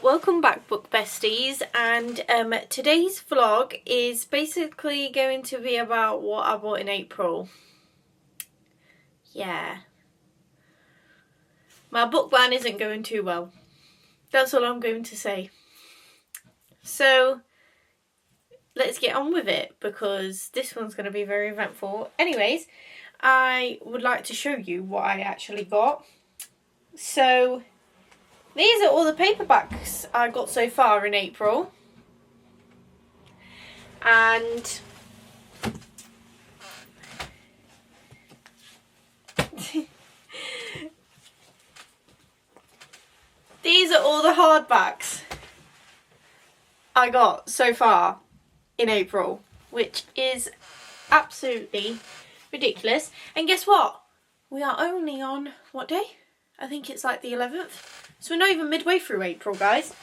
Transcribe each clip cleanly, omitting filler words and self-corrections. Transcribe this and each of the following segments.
Welcome back, book besties, and today's vlog is basically going to be about what I bought in April. Yeah, my book ban isn't going too well, that's all I'm going to say. So let's get on with it, because this one's going to be very eventful. Anyways, I would like to show you what I actually got. So these are all the paperbacks I got so far in April. And these are all the hardbacks I got so far in April, which is absolutely ridiculous. And guess what? We are only on, what day? I think it's like the 11th. So we're not even midway through April, guys.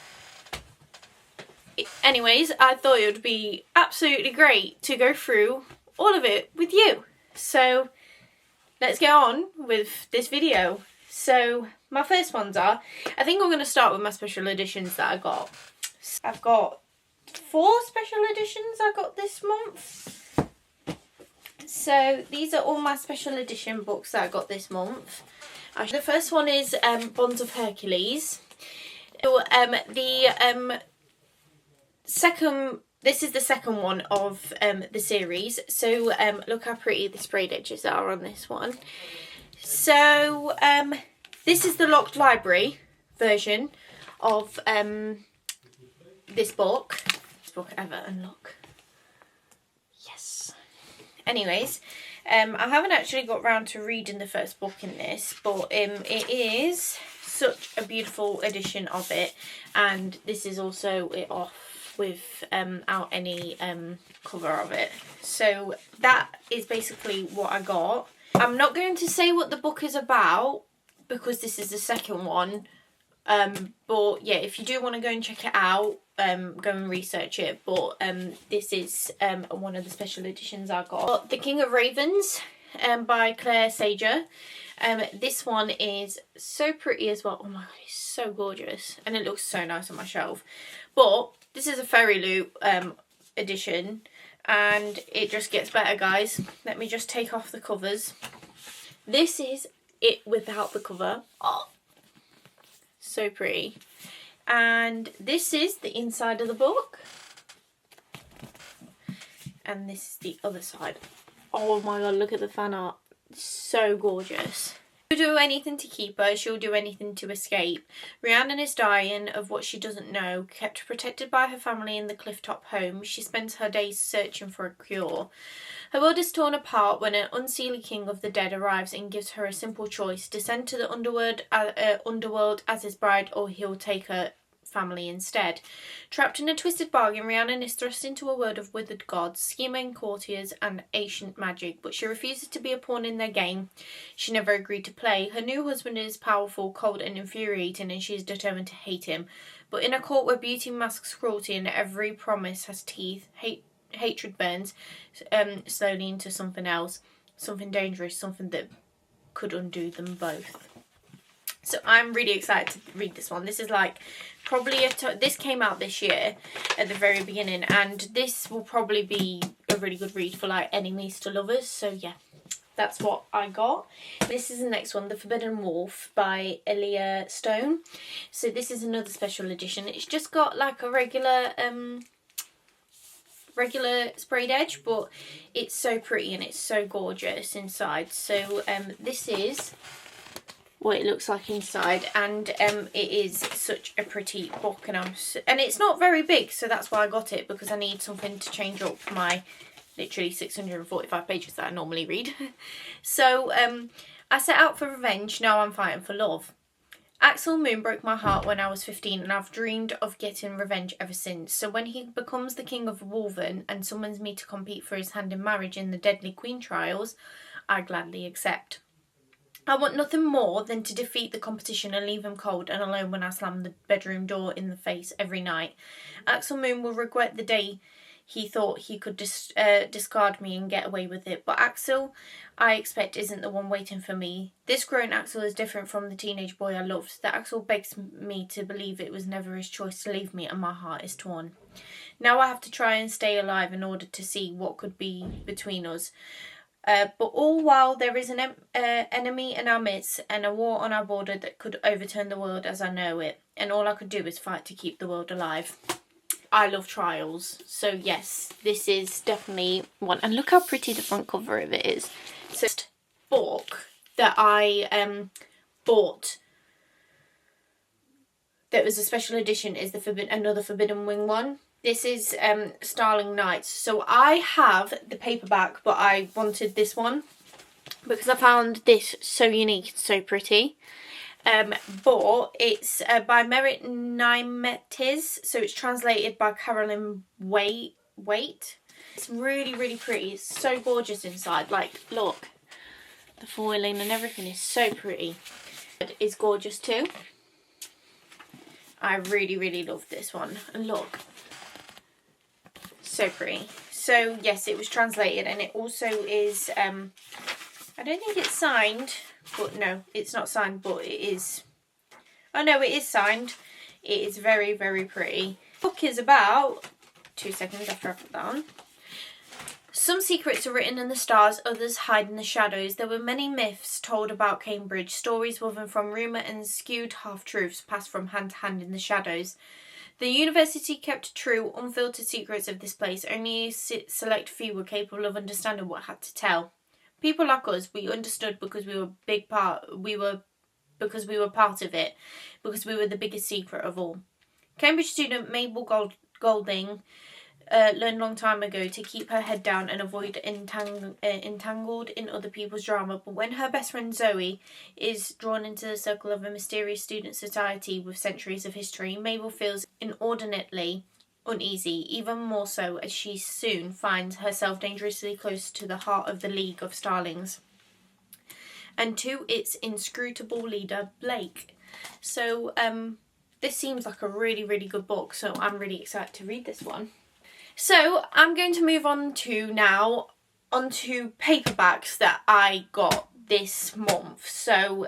Anyways, I thought it would be absolutely great to go through all of it with you. So let's get on with this video. So my first ones are, I think I'm going to start with my special editions that I got. I've got 4 special editions I got this month. So these are all my special edition books that I got this month. The first one is Bonds of Hercules. So, this is the second one of the series. So look how pretty the sprayed edges are on this one. So this is the locked library version of this book. This book ever unlock. Yes. Anyways. I haven't actually got round to reading the first book in this, but it is such a beautiful edition of it, and this is also it off without any cover of it. So that is basically what I got. I'm not going to say what the book is about because this is the second one, but yeah, if you do want to go and check it out, go and research it. But this is one of the special editions I got. The King of Ravens by Claire Sager. This one is so pretty as well. Oh my god, it's so gorgeous, and it looks so nice on my shelf. But this is a Fairy Loot edition, and it just gets better, guys. Let me just take off the covers. This is it without the cover. Oh, so pretty. And this is the inside of the book. And this is the other side. Oh my god, look at the fan art. It's so gorgeous. She'll do anything to keep her, she'll do anything to escape. Rhiannon is dying of what she doesn't know. Kept protected by her family in the clifftop home, she spends her days searching for a cure. Her world is torn apart when an unseelie king of the dead arrives and gives her a simple choice: descend to the underworld as his bride, or he'll take her family instead. Trapped in a twisted bargain, Rhiannon is thrust into a world of withered gods, scheming courtiers and ancient magic, but she refuses to be a pawn in their game she never agreed to play. Her new husband is powerful, cold and infuriating, and she is determined to hate him. But in a court where beauty masks cruelty and every promise has teeth, hatred burns slowly into something else, something dangerous, something that could undo them both. So I'm really excited to read this one. This is like probably this came out this year at the very beginning, and this will probably be a really good read for like enemies to lovers. So yeah, that's what I got. This is the next one, The Forbidden Wolf by Elia Stone. So this is another special edition. It's just got like a regular sprayed edge, but it's so pretty and it's so gorgeous inside. So this is what it looks like inside, and it is such a pretty book, and it's not very big, so that's why I got it, because I need something to change up my literally 645 pages that I normally read. So I set out for revenge, now I'm fighting for love. Axel Moon broke my heart when I was 15, and I've dreamed of getting revenge ever since. So when he becomes the king of Wolven and summons me to compete for his hand in marriage in the Deadly Queen trials, I gladly accept. I want nothing more than to defeat the competition and leave him cold and alone when I slam the bedroom door in the face every night. Axel Moon will regret the day he thought he could discard me and get away with it. But Axel, I expect, isn't the one waiting for me. This grown Axel is different from the teenage boy I loved. That Axel begs me to believe it was never his choice to leave me, and my heart is torn. Now I have to try and stay alive in order to see what could be between us. But all while there is an enemy in our midst and a war on our border that could overturn the world as I know it, and all I could do is fight to keep the world alive. I love Trials, so yes, this is definitely one. And look how pretty the front cover of it is. So this book that I bought that was a special edition is another Forbidden Wing one. This is Starling Nights. So I have the paperback, but I wanted this one because I found this so unique and so pretty. But it's by Merit Naimetis, so it's translated by Carolyn Waite. It's really, really pretty. It's so gorgeous inside. Like, look, the foiling and everything is so pretty. It's gorgeous too. I really, really love this one. And look. So pretty. So yes, it was translated, and it also is I don't think it's signed, but no, it's not signed, but it is. Oh no, it is signed. It is very, very pretty. The book is about 2 seconds after I put that on. Some secrets are written in the stars, others hide in the shadows. There were many myths told about Cambridge, stories woven from rumour and skewed half-truths passed from hand to hand in the shadows. The university kept true, unfiltered secrets of this place. Only a select few were capable of understanding what it had to tell. People like us, we understood because we were part of it, because we were the biggest secret of all. Cambridge student Mabel Golding learned a long time ago to keep her head down and avoid entangled in other people's drama, but when her best friend Zoe is drawn into the circle of a mysterious student society with centuries of history, Mabel feels inordinately uneasy, even more so as she soon finds herself dangerously close to the heart of the League of Starlings and to its inscrutable leader, Blake. So this seems like a really, really good book, so I'm really excited to read this one. So I'm going to move on to paperbacks that I got this month. So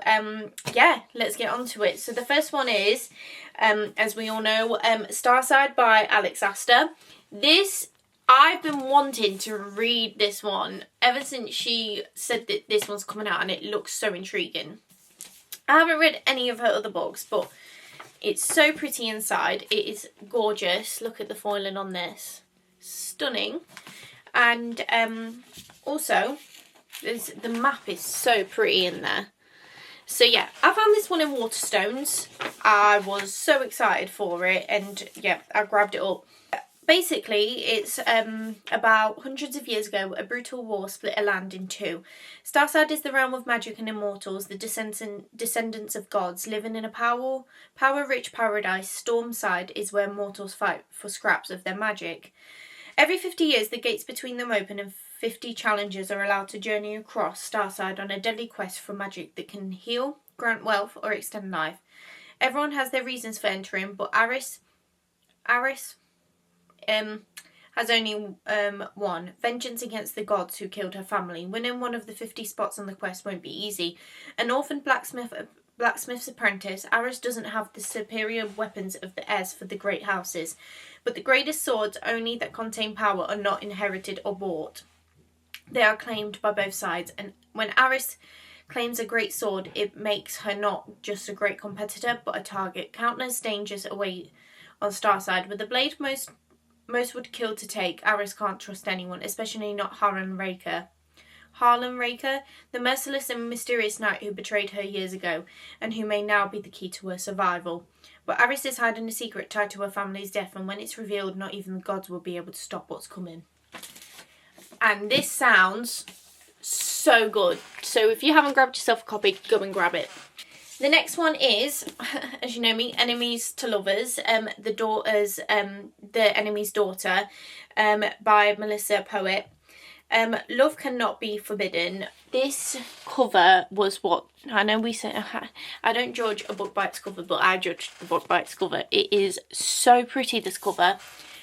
yeah, let's get on to it. So the first one is, as we all know, Starside by Alex Aster. I've been wanting to read this one ever since she said that this one's coming out, and it looks so intriguing. I haven't read any of her other books, but it's so pretty inside. It is gorgeous. Look at the foiling on this. Stunning. And also the map is so pretty in there. So yeah, I found this one in Waterstones. I was so excited for it, and yeah, I grabbed it up. Basically, it's about hundreds of years ago, a brutal war split a land in two. Starside is the realm of magic and immortals, the descendants of gods, living in a power-rich paradise. Stormside is where mortals fight for scraps of their magic. Every 50 years, the gates between them open and 50 challengers are allowed to journey across Starside on a deadly quest for magic that can heal, grant wealth, or extend life. Everyone has their reasons for entering, but Aris has only one. Vengeance against the gods who killed her family. Winning one of the 50 spots on the quest won't be easy. An orphan blacksmith's apprentice, Aris doesn't have the superior weapons of the heirs for the great houses, but the greatest swords only that contain power are not inherited or bought. They are claimed by both sides, and when Aris claims a great sword, it makes her not just a great competitor, but a target. Countless dangers await on Starside. With the blade most would kill to take, Aris can't trust anyone, especially not Harlan Raker. Harlan Raker, the merciless and mysterious knight who betrayed her years ago, and who may now be the key to her survival. But Aris is hiding a secret tied to her family's death, and when it's revealed, not even the gods will be able to stop what's coming. And this sounds so good. So if you haven't grabbed yourself a copy, go and grab it. The next one is, as you know me, Enemies to Lovers, the Enemy's Daughter, by Melissa Poet. Love Cannot Be Forbidden. This cover was what, I know we say, I don't judge a book by its cover, but I judge the book by its cover. It is so pretty, this cover.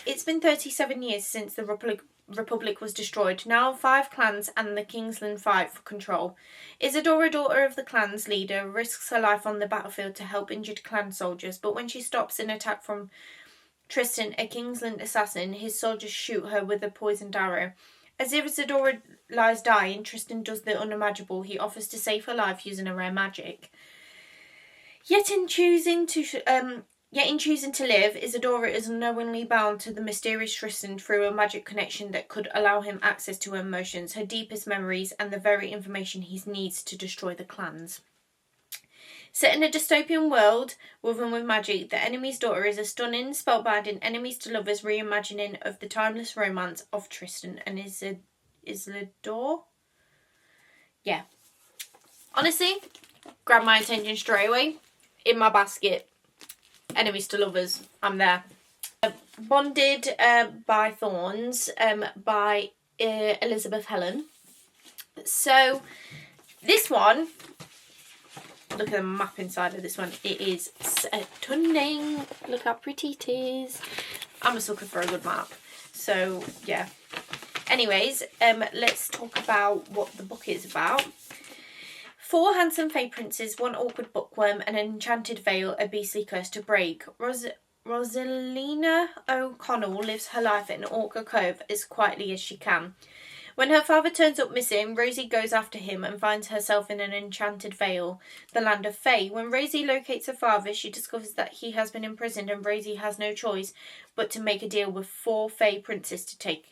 It's been 37 years since the Republic was destroyed. Now 5 clans and the Kingsland fight for control. Isadora, daughter of the clan's leader, risks her life on the battlefield to help injured clan soldiers, but when she stops an attack from Tristan, a Kingsland assassin, his soldiers shoot her with a poisoned arrow. As Isadora lies dying, Tristan does the unimaginable. He offers to save her life using a rare magic. Yet in choosing to live, Isadora is unknowingly bound to the mysterious Tristan through a magic connection that could allow him access to her emotions, her deepest memories, and the very information he needs to destroy the clans. Set in a dystopian world woven with magic, The Enemy's Daughter is a stunning, spellbinding, enemies to lovers reimagining of the timeless romance of Tristan and Isildur. Yeah. Honestly, grabbed my attention straight away. In my basket. Enemies to lovers. I'm there. Bonded by Thorns by Elizabeth Helen. So, this one, look at the map inside of this one. It is stunning. Look how pretty it is. I'm a sucker for a good map. So, yeah. Anyways, let's talk about what the book is about. 4 handsome fae princes, 1 awkward bookworm, and an enchanted veil, a beastly curse to break. Rosalina O'Connell lives her life in Orca Cove as quietly as she can. When her father turns up missing, Rosie goes after him and finds herself in an enchanted vale, the land of fae. When Rosie locates her father, she discovers that he has been imprisoned and Rosie has no choice but to make a deal with 4 fae princes to take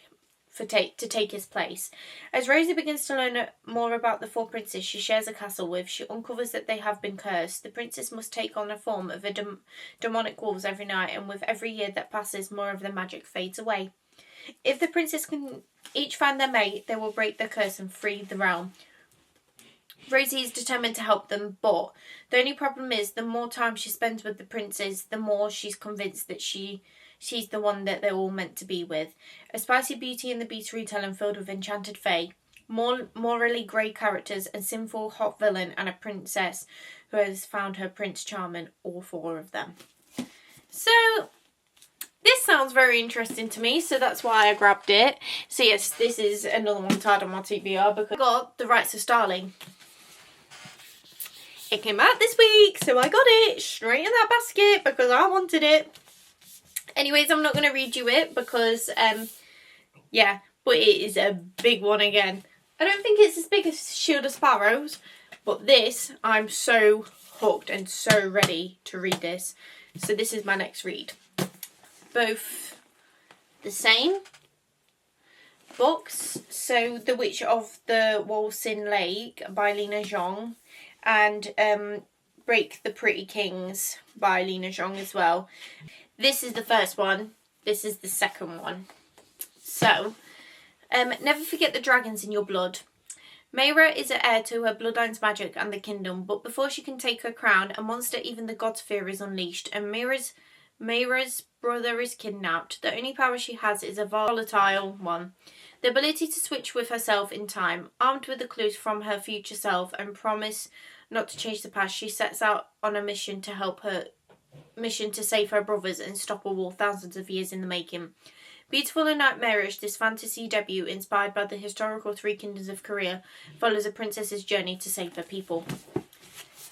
his place. As Rosie begins to learn more about the 4 princes she shares a castle with, she uncovers that they have been cursed. The princes must take on the form of a demonic wolves every night, and with every year that passes, more of the magic fades away. If the princes can each find their mate, they will break the curse and free the realm. Rosie is determined to help them, but the only problem is the more time she spends with the princes, the more she's convinced that she's the one that they're all meant to be with. A spicy Beauty and the Beast retelling filled with enchanted fae, more morally grey characters, a sinful hot villain, and a princess who has found her Prince Charming, all 4 of them. So, this sounds very interesting to me, so that's why I grabbed it. So yes, this is another one tied on my TBR because I got The Rights of Starling. It came out this week, so I got it straight in that basket because I wanted it. Anyways, I'm not going to read you it because, yeah, but it is a big one again. I don't think it's as big as Shield of Sparrows, but this, I'm so hooked and so ready to read this. So this is my next read. Both the same books. So The Witch of the Walsin Lake by Lena Zhang and Break the Pretty Kings by Lena Zhang as well. This is the first one. This is the second one. So, never forget the dragons in your blood. Mayra is the heir to her bloodline's magic and the kingdom, but before she can take her crown, a monster even the gods fear is unleashed, and Mayra's brother is kidnapped. The only power she has is a volatile one. The ability to switch with herself in time. Armed with the clues from her future self and promise not to change the past, she sets out on a mission to save her brothers and stop a war thousands of years in the making. Beautiful and nightmarish, this fantasy debut, inspired by the historical 3 kingdoms of Korea, follows a princess's journey to save her people.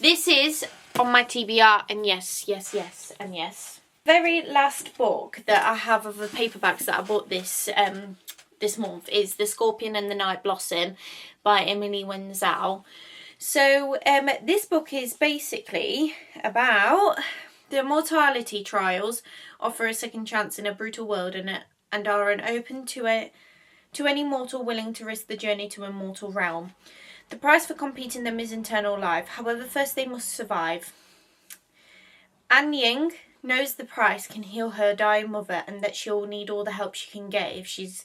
This is on my TBR, and yes, and yes. Very last book that I have of the paperbacks that I bought this month is The Scorpion and the Night Blossom by Emily Wenzel. So this book is basically about the immortality trials offer a second chance in a brutal world and are an open to any mortal willing to risk the journey to a mortal realm. The price for completing them is eternal life. However, first they must survive. An Ying knows the price can heal her dying mother and that she'll need all the help she can get if she's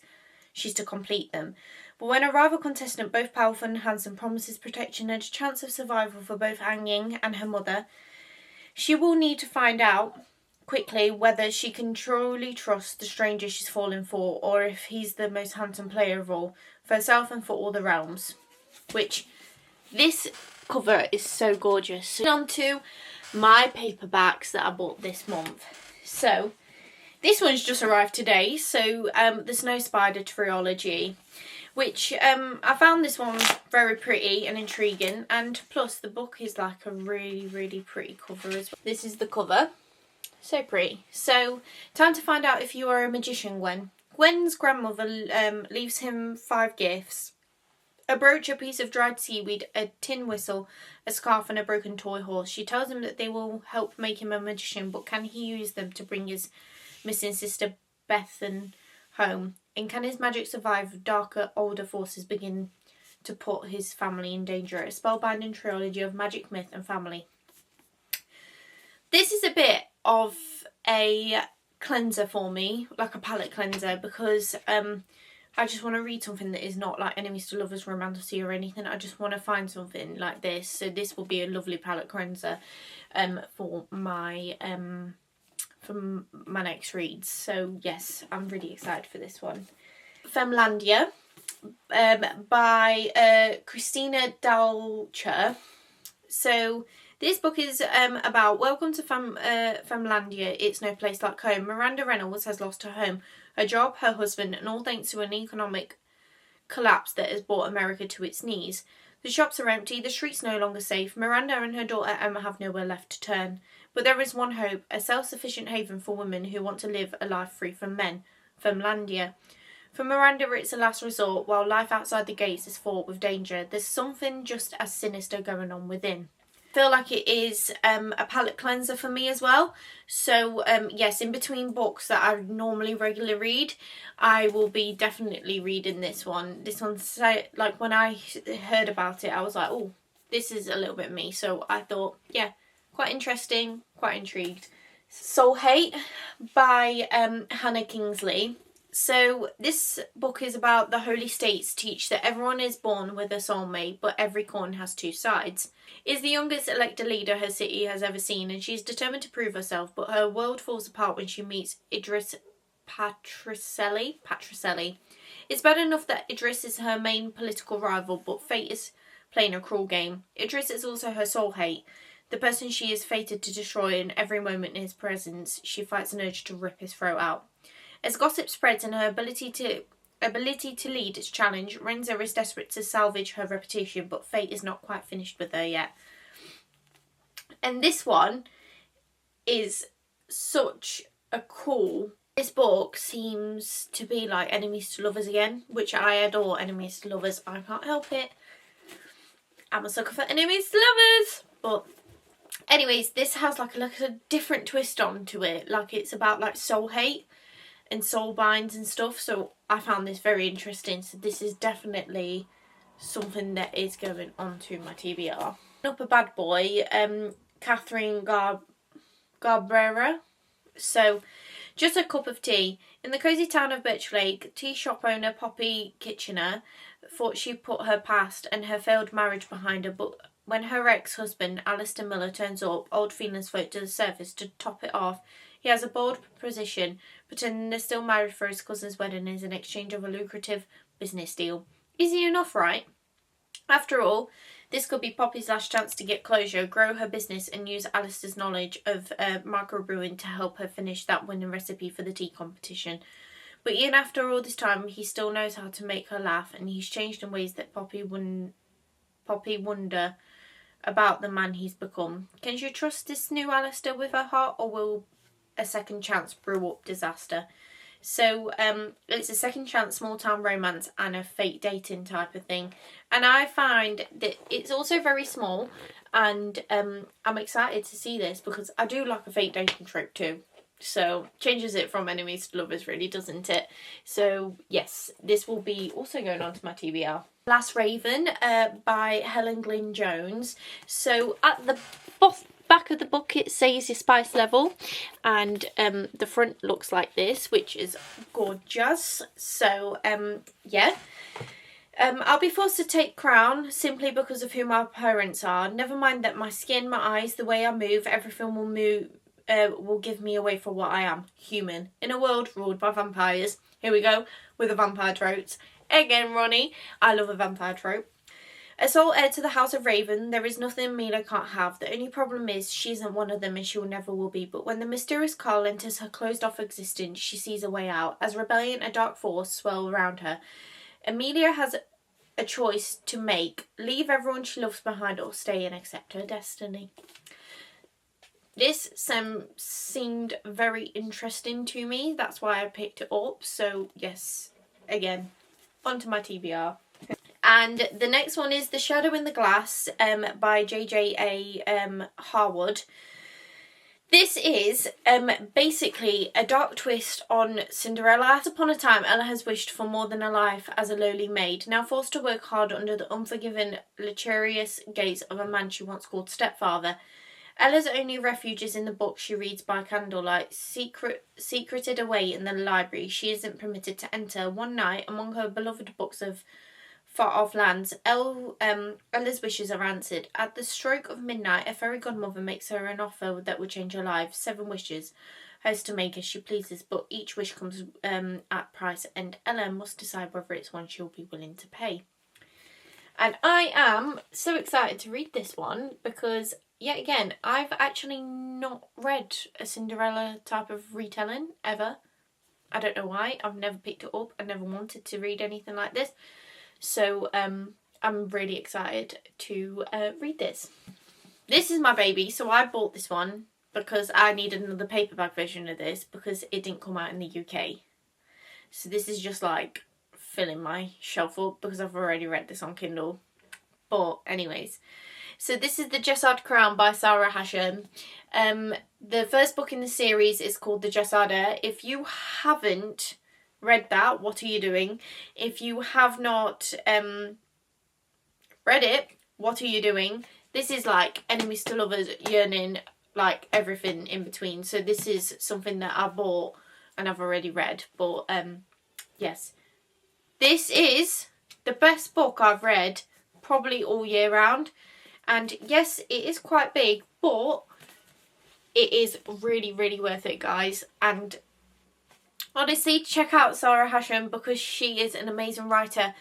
to complete them. But when a rival contestant, both powerful and handsome, promises protection and a chance of survival for both An Ying and her mother, she will need to find out quickly whether she can truly trust the stranger she's fallen for, or if he's the most handsome player of all, for herself and for all the realms. Which, this cover is so gorgeous. So on to my paperbacks that I bought this month. So, This one's just arrived today, so the Snow Spider trilogy, which I found this one very pretty and intriguing, and plus the book is like a really, really pretty cover as well. This is the cover. So pretty. So, time to find out if you are a magician, Gwen. Gwen's grandmother leaves him 5 gifts. A brooch, a piece of dried seaweed, a tin whistle, a scarf and a broken toy horse. She tells him that they will help make him a magician, but can he use them to bring his missing sister Bethan home? And can his magic survive darker, older forces begin to put his family in danger? A spellbinding trilogy of magic, myth and family. This is a bit of a cleanser for me, like a palette cleanser, because I just want to read something that is not like Enemies to Lovers, Romantasy or anything. I just want to find something like this. So this will be a lovely palette cleanser for my next reads. So yes, I'm really excited for this one. Femlandia by Christina Dalcher. So this book is about welcome to Femlandia. It's no place like home. Miranda Reynolds has lost her home, her job, her husband, and all thanks to an economic collapse that has brought America to its knees. The shops are empty, the streets no longer safe. Miranda and her daughter Emma have nowhere left to turn. But there is one hope, a self-sufficient haven for women who want to live a life free from men. Femlandia. For Miranda, it's a last resort, while life outside the gates is fraught with danger. There's something just as sinister going on within. Feel like it is a palette cleanser for me as well. So yes, in between books that I normally regularly read, I will be definitely reading this one. This one's like, when I heard about it, I was like, oh, this is a little bit me. So I thought, yeah, quite interesting, quite intrigued. Soul Hate by Hannah Kingsley. So this book is about the holy states teach that everyone is born with a soulmate, but every coin has 2 sides. Is the youngest elected leader her city has ever seen, and she's determined to prove herself, but her world falls apart when she meets Idris Patricelli. It's bad enough that Idris is her main political rival, but fate is playing a cruel game. Idris is also her soul hate, the person she is fated to destroy, and every moment in his presence she fights an urge to rip his throat out. As gossip spreads and her ability to lead is challenged, Renza is desperate to salvage her reputation, but fate is not quite finished with her yet. And this one is such a cool... This book seems to be like Enemies to Lovers again, which I adore Enemies to Lovers. I can't help it. I'm a sucker for Enemies to Lovers. But anyways, this has like a different twist onto it. Like it's about like soul hate and soul binds and stuff, so I found this very interesting. So this is definitely something that is going onto my TBR. Up a bad boy, Catherine Garbrera. So just a cup of tea. In the cosy town of Birchlake, tea shop owner Poppy Kitchener thought she put her past and her failed marriage behind her, but when her ex-husband Alistair Miller turns up, old feelings float to the surface. To top it off, he has a bold proposition, pretending they're still married for his cousin's wedding as an exchange of a lucrative business deal. Easy enough, right? After all, this could be Poppy's last chance to get closure, grow her business and use Alistair's knowledge of microbrewing to help her finish that winning recipe for the tea competition. But even after all this time, he still knows how to make her laugh, and he's changed in ways that Poppy wonder about the man he's become. Can she trust this new Alistair with her heart, or will a second chance brew up disaster? So it's a second chance small town romance and a fake dating type of thing, and I find that it's also very small, and I'm excited to see this because I do like a fake dating trope too. So changes it from Enemies to Lovers, really, doesn't it? So yes, this will be also going on to my TBR. Last Raven by Helen Glynn Jones. So at the back of the book it says your spice level, and the front looks like this, which is gorgeous. So yeah, I'll be forced to take crown simply because of who my parents are. Never mind that my skin, my eyes, the way I move, everything will give me away for what I am, human in a world ruled by vampires. Here we go with the vampire tropes again, Ronnie. I love a vampire trope. A sole heir to the House of Raven, there is nothing Amelia can't have. The only problem is she isn't one of them and she will never will be. But when the mysterious Carl enters her closed-off existence, she sees a way out. As rebellion and dark force swirl around her, Amelia has a choice to make. Leave everyone she loves behind or stay and accept her destiny. This seemed very interesting to me. That's why I picked it up. So, yes, again, onto my TBR. And the next one is The Shadow in the Glass by J.J.A. Harwood. This is basically a dark twist on Cinderella. Once upon a time, Ella has wished for more than a life as a lowly maid. Now forced to work hard under the unforgiving, lecherous gaze of a man she once called stepfather. Ella's only refuge is in the books she reads by candlelight. Secreted away in the library, she isn't permitted to enter. One night, among her beloved books of far-off lands, Ella's wishes are answered. At the stroke of midnight, a fairy godmother makes her an offer that will change her life. 7 wishes, hers to make as she pleases, but each wish comes at price, and Ella must decide whether it's one she'll be willing to pay. And I am so excited to read this one because, yet again, I've actually not read a Cinderella type of retelling ever. I don't know why. I've never picked it up. I never wanted to read anything like this. So I'm really excited to read this. This is my baby, so I bought this one because I needed another paperback version of this because it didn't come out in the UK. So this is just like filling my shelf up because I've already read this on Kindle. But anyways, so this is The Jessard Crown by Sarah Hashem. The first book in the series is called The Jessard Heir. If you haven't read that, what are you doing? If you have not read it, what are you doing? This is like enemies to lovers, yearning, like everything in between. So this is something that I bought and I've already read. But yes, this is the best book I've read probably all year round. And yes, it is quite big, but it is really, really worth it, guys. And honestly, check out Sarah Hashem because she is an amazing writer.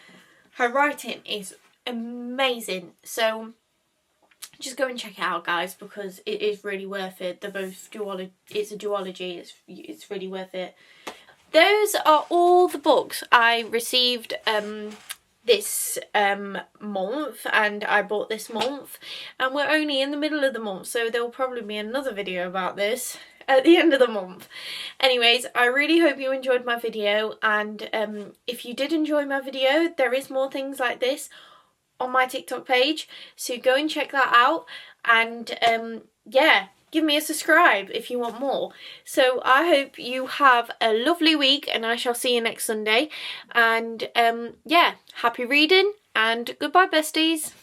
Her writing is amazing. So just go and check it out, guys, because it is really worth it. They're both it's a duology. It's really worth it. Those are all the books I received this month, and I bought this month, and we're only in the middle of the month, so there will probably be another video about this at the end of the month. Anyways, I really hope you enjoyed my video, and if you did enjoy my video, there is more things like this on my TikTok page, so go and check that out. And yeah, give me a subscribe if you want more. So I hope you have a lovely week, and I shall see you next Sunday. And yeah, happy reading and goodbye, besties.